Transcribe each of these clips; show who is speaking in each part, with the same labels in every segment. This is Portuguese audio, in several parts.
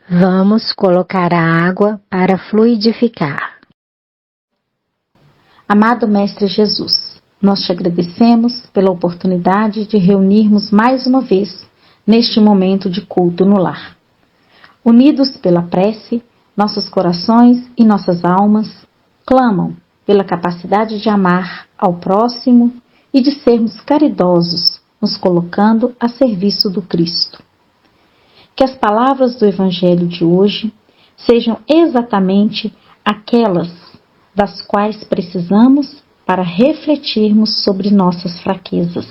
Speaker 1: Vamos colocar a água para fluidificar.
Speaker 2: Amado Mestre Jesus, nós te agradecemos pela oportunidade de reunirmos mais uma vez neste momento de culto no lar. Unidos pela prece, nossos corações e nossas almas clamam pela capacidade de amar ao próximo e de sermos caridosos, nos colocando a serviço do Cristo. Que as palavras do Evangelho de hoje sejam exatamente aquelas das quais precisamos para refletirmos sobre nossas fraquezas,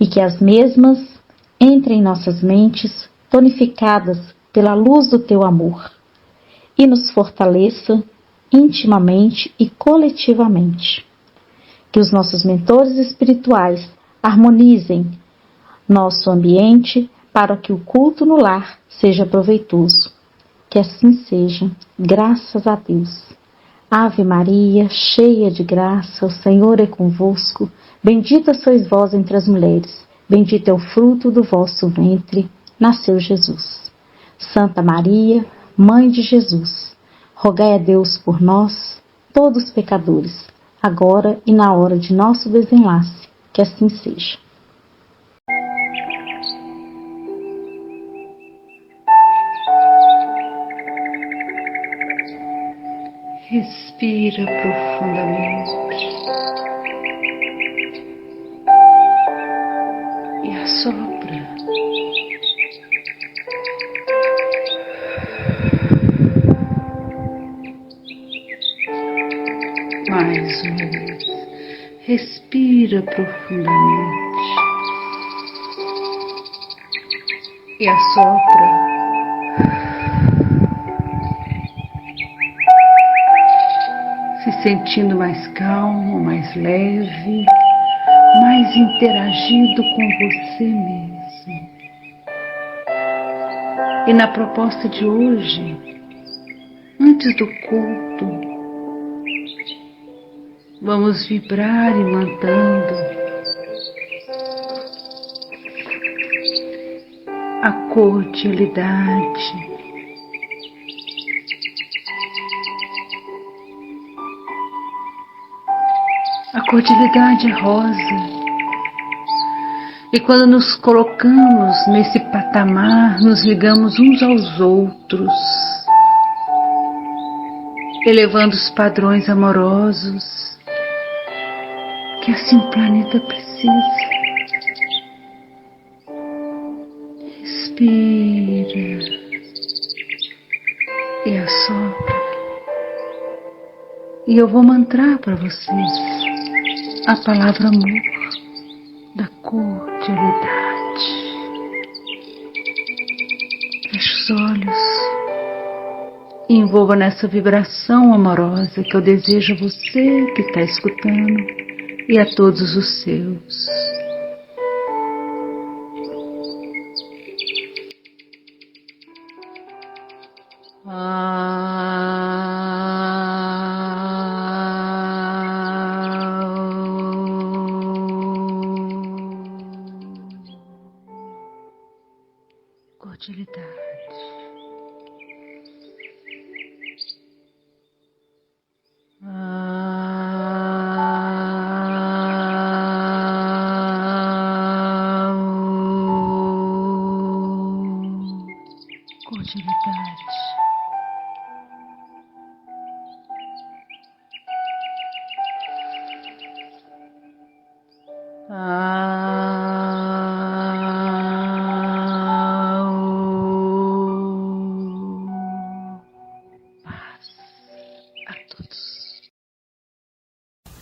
Speaker 2: e que as mesmas entrem em nossas mentes tonificadas pela luz do teu amor e nos fortaleça intimamente e coletivamente. Que os nossos mentores espirituais harmonizem nosso ambiente para que o culto no lar seja proveitoso. Que assim seja, graças a Deus. Ave Maria, cheia de graça, o Senhor é convosco. Bendita sois vós entre as mulheres, bendito é o fruto do vosso ventre, nasceu Jesus. Santa Maria, Mãe de Jesus, rogai a Deus por nós, todos pecadores, agora e na hora de nosso desenlace, que assim seja.
Speaker 3: Respira profundamente e assopra. Mais uma vez, respira profundamente e assopra. Se sentindo mais calmo, mais leve, mais interagido com você mesmo. E na proposta de hoje, antes do culto, vamos vibrar imantando a cordialidade, a cordialidade é rosa. E quando nos colocamos nesse patamar, nos ligamos uns aos outros, elevando os padrões amorosos que assim o planeta precisa. Respira e assopra. E eu vou mantrar para vocês a palavra amor, da cordialidade. Feche os olhos e envolva nessa vibração amorosa que eu desejo a você que está escutando e a todos os seus. Cordialidade. Cordialidade.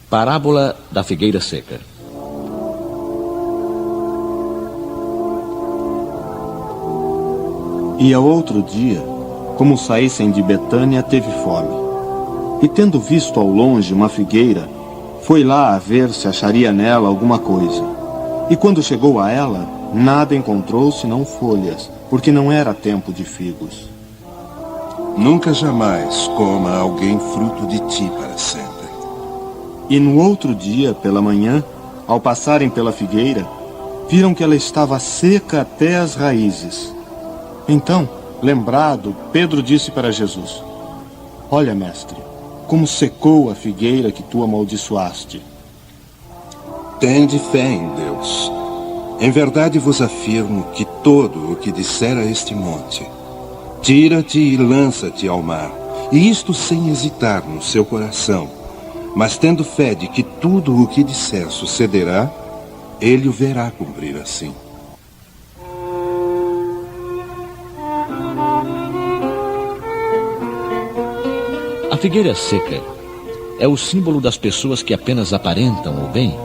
Speaker 4: Parábola da figueira seca.
Speaker 5: E ao outro dia, como saíssem de Betânia, teve fome. E tendo visto ao longe uma figueira, foi lá a ver se acharia nela alguma coisa. E quando chegou a ela, nada encontrou senão folhas, porque não era tempo de figos.
Speaker 6: Nunca jamais coma alguém fruto de ti para sempre.
Speaker 5: E no outro dia, pela manhã, ao passarem pela figueira, viram que ela estava seca até as raízes. Então Lembrado, Pedro disse para Jesus: Olha, mestre, como secou a figueira que tu amaldiçoaste.
Speaker 6: Tende fé em Deus. Em verdade vos afirmo que todo o que disser a este monte, tira-te e lança-te ao mar, e isto sem hesitar no seu coração, mas tendo fé de que tudo o que disser sucederá, ele o verá cumprir assim.
Speaker 4: A figueira seca é o símbolo das pessoas que apenas aparentam o bem,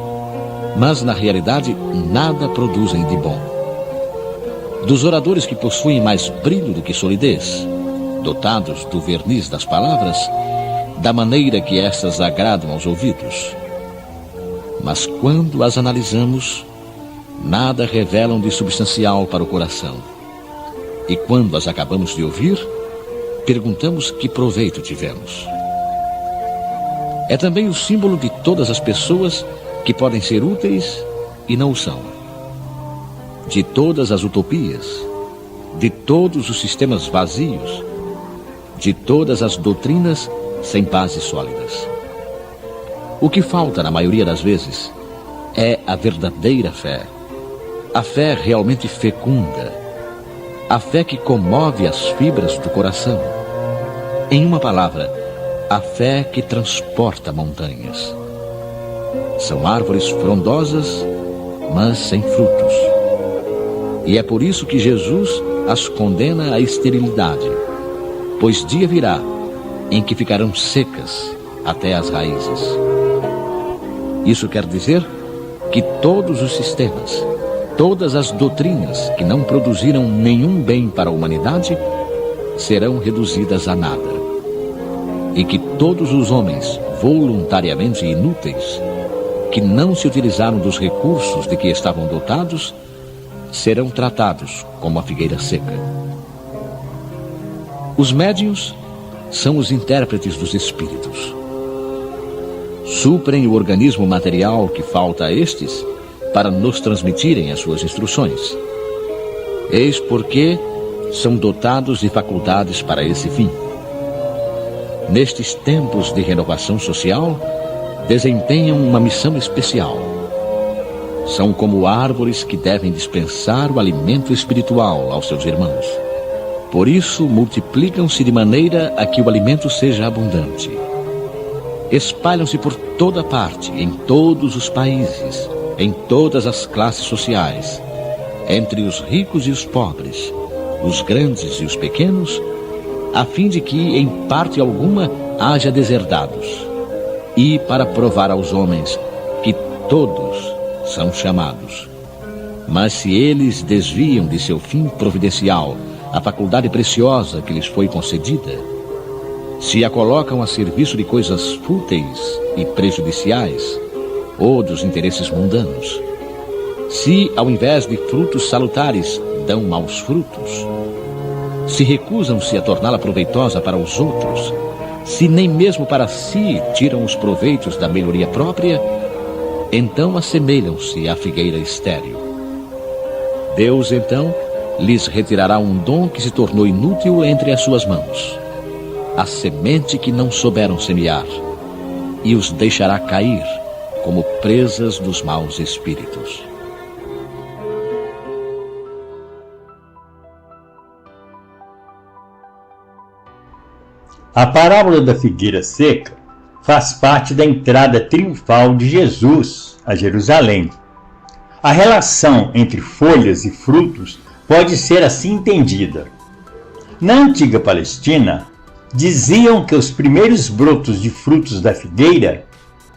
Speaker 4: mas na realidade nada produzem de bom. Dos oradores que possuem mais brilho do que solidez, dotados do verniz das palavras, da maneira que estas agradam aos ouvidos. Mas quando as analisamos, nada revelam de substancial para o coração. E quando as acabamos de ouvir, perguntamos que proveito tivemos. É também o símbolo de todas as pessoas que podem ser úteis e não o são. De todas as utopias, de todos os sistemas vazios, de todas as doutrinas sem bases sólidas. O que falta, na maioria das vezes, é a verdadeira fé. A fé realmente fecunda. A fé que comove as fibras do coração. Em uma palavra, a fé que transporta montanhas. São árvores frondosas, mas sem frutos. E é por isso que Jesus as condena à esterilidade, pois dia virá em que ficarão secas até as raízes. Isso quer dizer que todos os sistemas, todas as doutrinas que não produziram nenhum bem para a humanidade serão reduzidas a nada. E que todos os homens voluntariamente inúteis, que não se utilizaram dos recursos de que estavam dotados, serão tratados como a figueira seca. Os médiuns são os intérpretes dos espíritos. Suprem o organismo material que falta a estes para nos transmitirem as suas instruções. Eis porque são dotados de faculdades para esse fim. Nestes tempos de renovação social, desempenham uma missão especial. São como árvores que devem dispensar o alimento espiritual aos seus irmãos. Por isso, multiplicam-se de maneira a que o alimento seja abundante. Espalham-se por toda parte, em todos os países, em todas as classes sociais, entre os ricos e os pobres, os grandes e os pequenos, a fim de que, em parte alguma, haja deserdados, e para provar aos homens que todos são chamados. Mas se eles desviam de seu fim providencial a faculdade preciosa que lhes foi concedida, se a colocam a serviço de coisas fúteis e prejudiciais, ou dos interesses mundanos, se, ao invés de frutos salutares, dão maus frutos, se recusam-se a torná-la proveitosa para os outros, se nem mesmo para si tiram os proveitos da melhoria própria, então assemelham-se à figueira estéril. Deus, então, lhes retirará um dom que se tornou inútil entre as suas mãos, a semente que não souberam semear, e os deixará cair como presas dos maus espíritos.
Speaker 7: A parábola da figueira seca faz parte da entrada triunfal de Jesus a Jerusalém. A relação entre folhas e frutos pode ser assim entendida. Na antiga Palestina, diziam que os primeiros brotos de frutos da figueira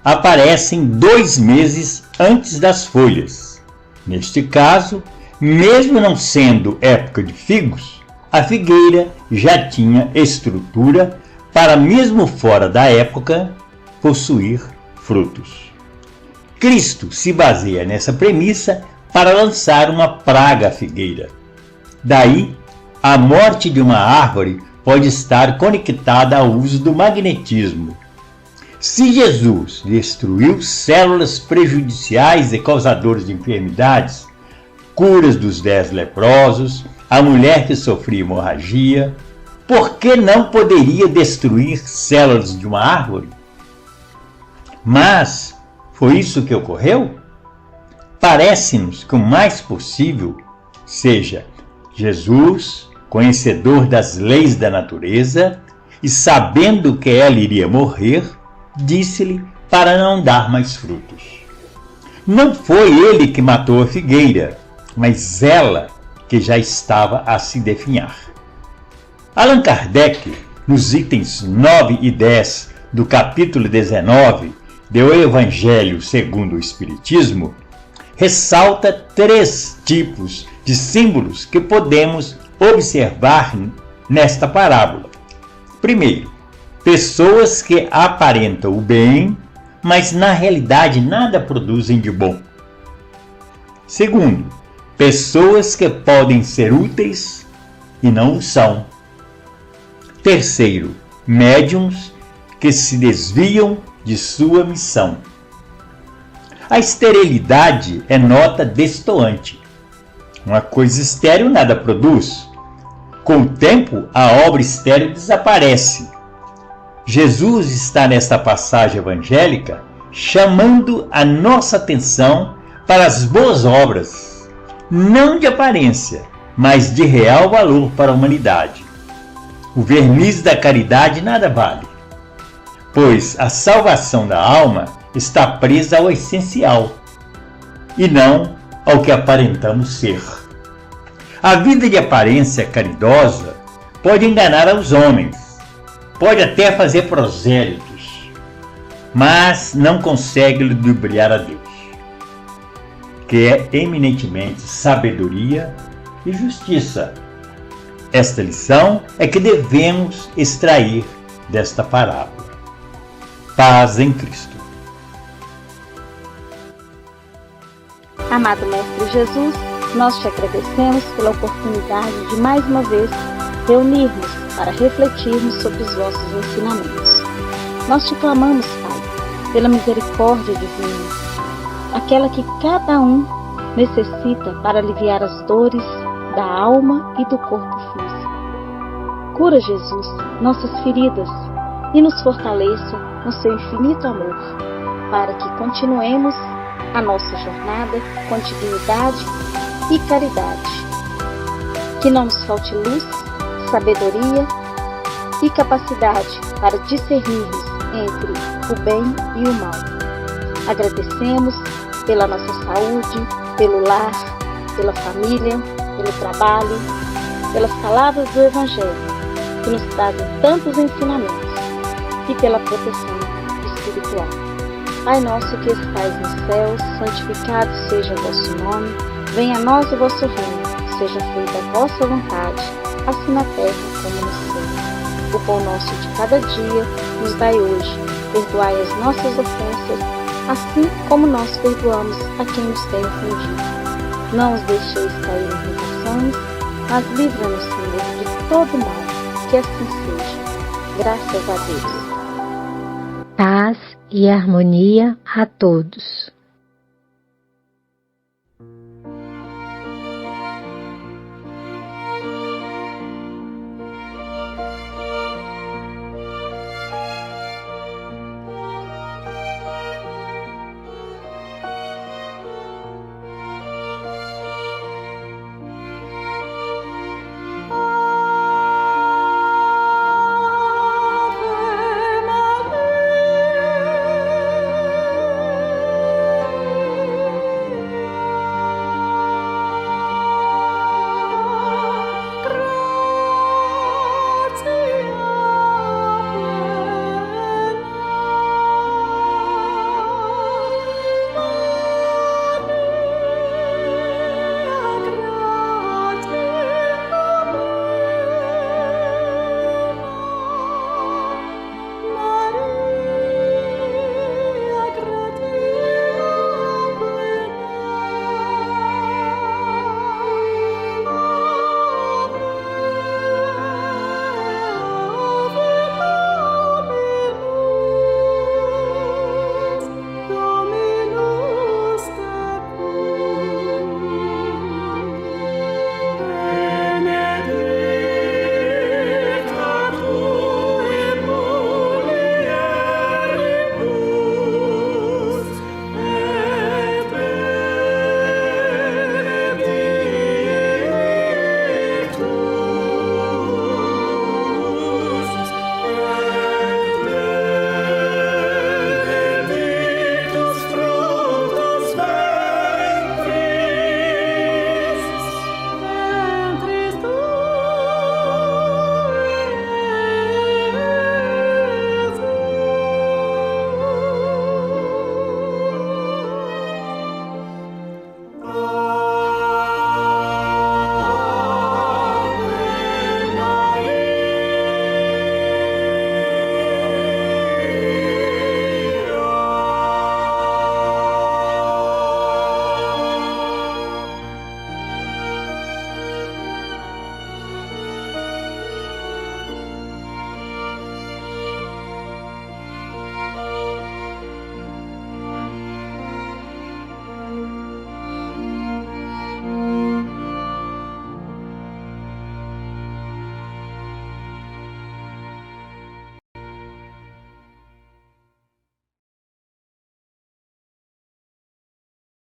Speaker 7: aparecem 2 meses antes das folhas. Neste caso, mesmo não sendo época de figos, a figueira já tinha estrutura para, mesmo fora da época, possuir frutos. Cristo se baseia nessa premissa para lançar uma praga à figueira. Daí, a morte de uma árvore pode estar conectada ao uso do magnetismo. Se Jesus destruiu células prejudiciais e causadoras de enfermidades, curas dos 10 leprosos, a mulher que sofria hemorragia, por que não poderia destruir células de uma árvore? Mas foi isso que ocorreu? Parece-nos que o mais possível seja Jesus, conhecedor das leis da natureza, e sabendo que ela iria morrer, disse-lhe para não dar mais frutos. Não foi ele que matou a figueira, mas ela que já estava a se definhar. Allan Kardec, nos itens 9 e 10 do capítulo 19 do Evangelho segundo o Espiritismo, ressalta 3 tipos de símbolos que podemos observar nesta parábola. Primeiro, pessoas que aparentam o bem, mas na realidade nada produzem de bom. Segundo, pessoas que podem ser úteis e não o são. Terceiro, médiuns que se desviam de sua missão. A esterilidade é nota destoante. Uma coisa estéril nada produz. Com o tempo, a obra estéril desaparece. Jesus está nesta passagem evangélica chamando a nossa atenção para as boas obras, não de aparência, mas de real valor para a humanidade. O verniz da caridade nada vale, pois a salvação da alma está presa ao essencial e não ao que aparentamos ser. A vida de aparência caridosa pode enganar aos homens, pode até fazer prosélitos, mas não consegue ludibriar a Deus, que é eminentemente sabedoria e justiça. Esta lição é que devemos extrair desta parábola. Paz em Cristo.
Speaker 2: Amado Mestre Jesus, nós te agradecemos pela oportunidade de mais uma vez reunirmos para refletirmos sobre os vossos ensinamentos. Nós te clamamos, Pai, pela misericórdia divina, aquela que cada um necessita para aliviar as dores da alma e do corpo físico. Cura, Jesus, nossas feridas e nos fortaleça no seu infinito amor, para que continuemos a nossa jornada com dignidade e caridade. Que não nos falte luz, sabedoria e capacidade para discernirmos entre o bem e o mal. Agradecemos pela nossa saúde, pelo lar, pela família, pelo trabalho, pelas palavras do Evangelho, que nos trazem tantos ensinamentos, e pela proteção espiritual. Pai nosso que estais nos céus, santificado seja o vosso nome, venha a nós o vosso reino, seja feita a vossa vontade, assim na terra como no céu. O pão nosso de cada dia nos dai hoje, perdoai as nossas ofensas, assim como nós perdoamos a quem nos tem ofendido. Não os deixeis cair em tentações, mas livra-nos, Senhor, de todo mal, que assim seja. Graças a Deus.
Speaker 1: Paz e harmonia a todos.